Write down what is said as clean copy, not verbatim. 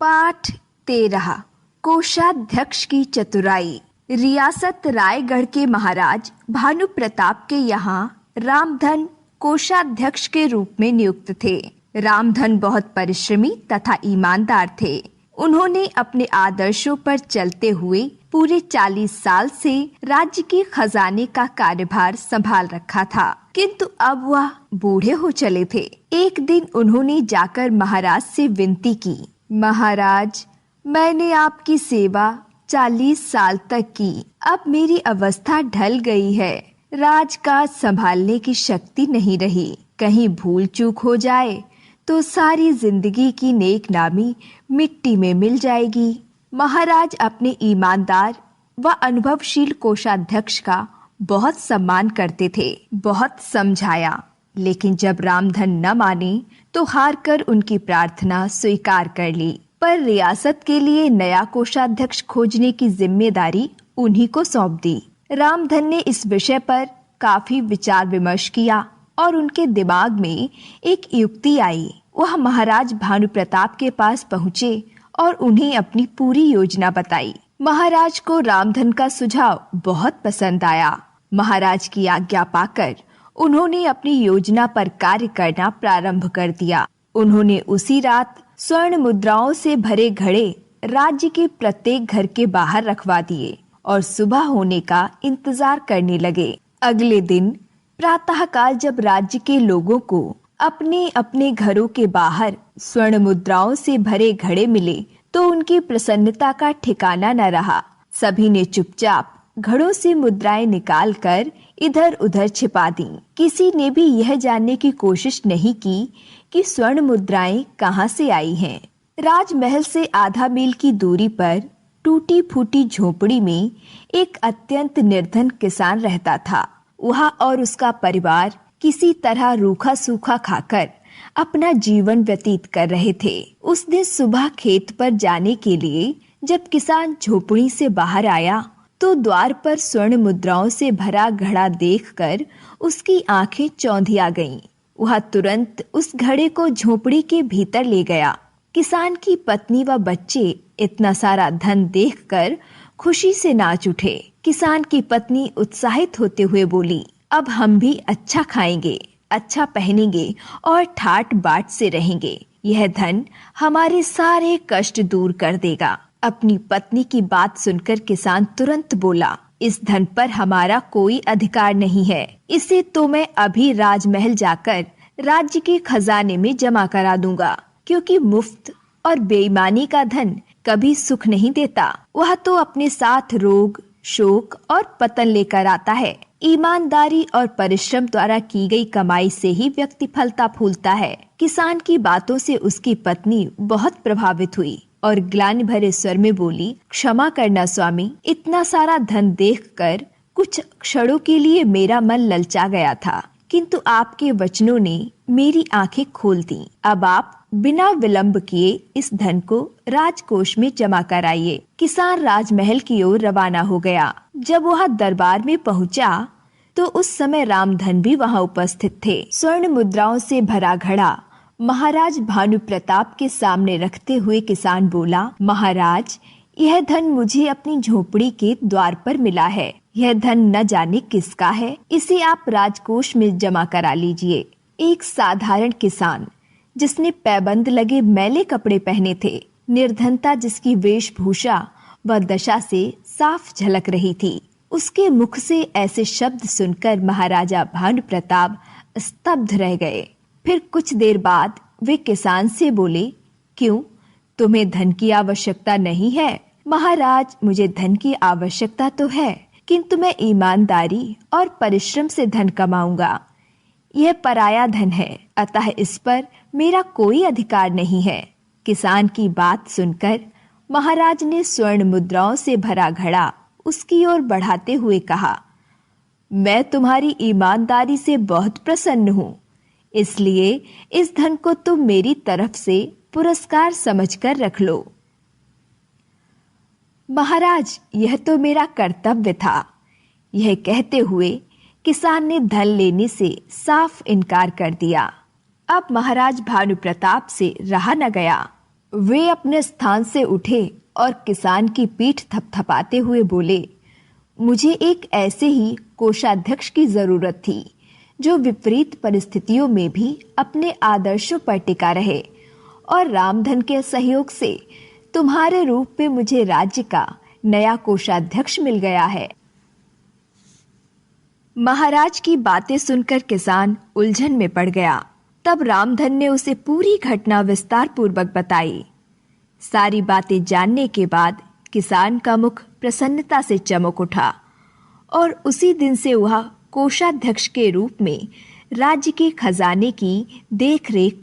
पाठ 13 कोषाध्यक्ष की चतुराई। रियासत रायगढ़ के महाराज भानु प्रताप के यहाँ रामधन कोषाध्यक्ष के रूप में नियुक्त थे। रामधन बहुत परिश्रमी तथा ईमानदार थे। उन्होंने अपने आदर्शों पर चलते हुए पूरे 40 साल से राज्य के खजाने का कार्यभार संभाल रखा था, किंतु अब वह बूढ़े हो चले थे। एक दिन उन्होंने जाकर महाराज से विनती की, महाराज, मैंने आपकी सेवा 40 साल तक की। अब मेरी अवस्था ढल गई है। राजकाज संभालने की शक्ति नहीं रही। कहीं भूल चूक हो जाए तो सारी जिंदगी की नेक नामी मिट्टी में मिल जाएगी। महाराज अपने ईमानदार व अनुभवशील कोषाध्यक्ष का बहुत सम्मान करते थे। बहुत समझाया, लेकिन जब रामधन न माने तो हार कर उनकी प्रार्थना स्वीकार कर ली। पर रियासत के लिए नया कोषाध्यक्ष खोजने की जिम्मेदारी उन्हीं को सौंप दी। रामधन ने इस विषय पर काफी विचार विमर्श किया और उनके दिमाग में एक युक्ति आई। वह महाराज भानु प्रताप के पास पहुँचे और उन्हें अपनी पूरी योजना बताई। महाराज को रामधन का सुझाव बहुत पसंद आया। महाराज की आज्ञा पाकर उन्होंने अपनी योजना पर कार्य करना प्रारंभ कर दिया। उन्होंने उसी रात स्वर्ण मुद्राओं से भरे घड़े राज्य के प्रत्येक घर के बाहर रखवा दिए और सुबह होने का इंतजार करने लगे। अगले दिन प्रातःकाल जब राज्य के लोगों को अपने अपने घरों के बाहर स्वर्ण मुद्राओं से भरे घड़े मिले तो उनकी प्रसन्नता का ठिकाना न रहा। सभी ने चुपचाप घड़ों से मुद्राएं निकालकर इधर उधर छिपा दी। किसी ने भी यह जानने की कोशिश नहीं की कि स्वर्ण मुद्राएं कहां से आई हैं। राजमहल से आधा मील की दूरी पर टूटी फूटी झोपड़ी में एक अत्यंत निर्धन किसान रहता था। वह और उसका परिवार किसी तरह रूखा सूखा खाकर अपना जीवन व्यतीत कर रहे थे। उस दिन सुबह खेत पर जाने के लिए जब किसान झोपड़ी से बाहर आया तो द्वार पर स्वर्ण मुद्राओं से भरा घड़ा देखकर उसकी आंखें चौंधिया गईं। वह तुरंत उस घड़े को झोपड़ी के भीतर ले गया। किसान की पत्नी व बच्चे इतना सारा धन देखकर खुशी से नाच उठे। किसान की पत्नी उत्साहित होते हुए बोली, अब हम भी अच्छा खाएंगे, अच्छा पहनेंगे और ठाट बाट से रहेंगे। यह धन हमारे सारे कष्ट दूर कर देगा। अपनी पत्नी की बात सुनकर किसान तुरंत बोला, इस धन पर हमारा कोई अधिकार नहीं है। इसे तो मैं अभी राजमहल जाकर राज्य के खजाने में जमा करा दूंगा, क्योंकि मुफ्त और बेईमानी का धन कभी सुख नहीं देता। वह तो अपने साथ रोग, शोक और पतन लेकर आता है। ईमानदारी और परिश्रम द्वारा की गई कमाई से ही व्यक्ति फलता फूलता है। किसान की बातों से उसकी पत्नी बहुत प्रभावित हुई और ग्लानि भरे स्वर में बोली, क्षमा करना स्वामी, इतना सारा धन देखकर कुछ क्षणों के लिए मेरा मन ललचा गया था, किंतु आपके वचनों ने मेरी आंखें खोल दी। अब आप बिना विलंब किए इस धन को राजकोष में जमा कराइए। किसान राजमहल की ओर रवाना हो गया। जब वह दरबार में पहुंचा तो उस समय रामधन भी वहां उपस्थित थे। स्वर्ण मुद्राओं से भरा घड़ा महाराज भानु प्रताप के सामने रखते हुए किसान बोला, महाराज, यह धन मुझे अपनी झोपड़ी के द्वार पर मिला है। यह धन न जाने किसका है, इसे आप राजकोष में जमा करा लीजिए। एक साधारण किसान जिसने पैबंद लगे मैले कपड़े पहने थे, निर्धनता जिसकी वेशभूषा व दशा से साफ झलक रही थी, उसके मुख से ऐसे शब्द सुनकर महाराजा भानु प्रताप स्तब्ध रह गए। फिर कुछ देर बाद वे किसान से बोले, क्यों, तुम्हें धन की आवश्यकता नहीं है? महाराज, मुझे धन की आवश्यकता तो है, किंतु मैं ईमानदारी और परिश्रम से धन कमाऊंगा। यह पराया धन है, अतः इस पर मेरा कोई अधिकार नहीं है। किसान की बात सुनकर महाराज ने स्वर्ण मुद्राओं से भरा घड़ा उसकी ओर बढ़ाते हुए कहा, मैं तुम्हारी ईमानदारी से बहुत प्रसन्न हूँ, इसलिए इस धन को तुम मेरी तरफ से पुरस्कार समझकर रख लो। महाराज, यह तो मेरा कर्तव्य था। यह कहते हुए किसान ने धन लेने से साफ इनकार कर दिया। अब महाराज भानु प्रताप से रहा न गया। वे अपने स्थान से उठे और किसान की पीठ थपथपाते हुए बोले, मुझे एक ऐसे ही कोषाध्यक्ष की जरूरत थी जो विपरीत परिस्थितियों में भी अपने आदर्शों पर टिका रहे, और रामधन के सहयोग से तुम्हारे रूप में मुझे राज्य का नया कोषाध्यक्ष मिल गया है। महाराज की बातें सुनकर किसान उलझन में पड़ गया। तब रामधन ने उसे पूरी घटना विस्तार पूर्वक बताई। सारी बातें जानने के बाद किसान का मुख प्रसन्नता से चमक उठा और उसी दिन से वह कोषाध्यक्ष के रूप में राज्य के खजाने की देखरेख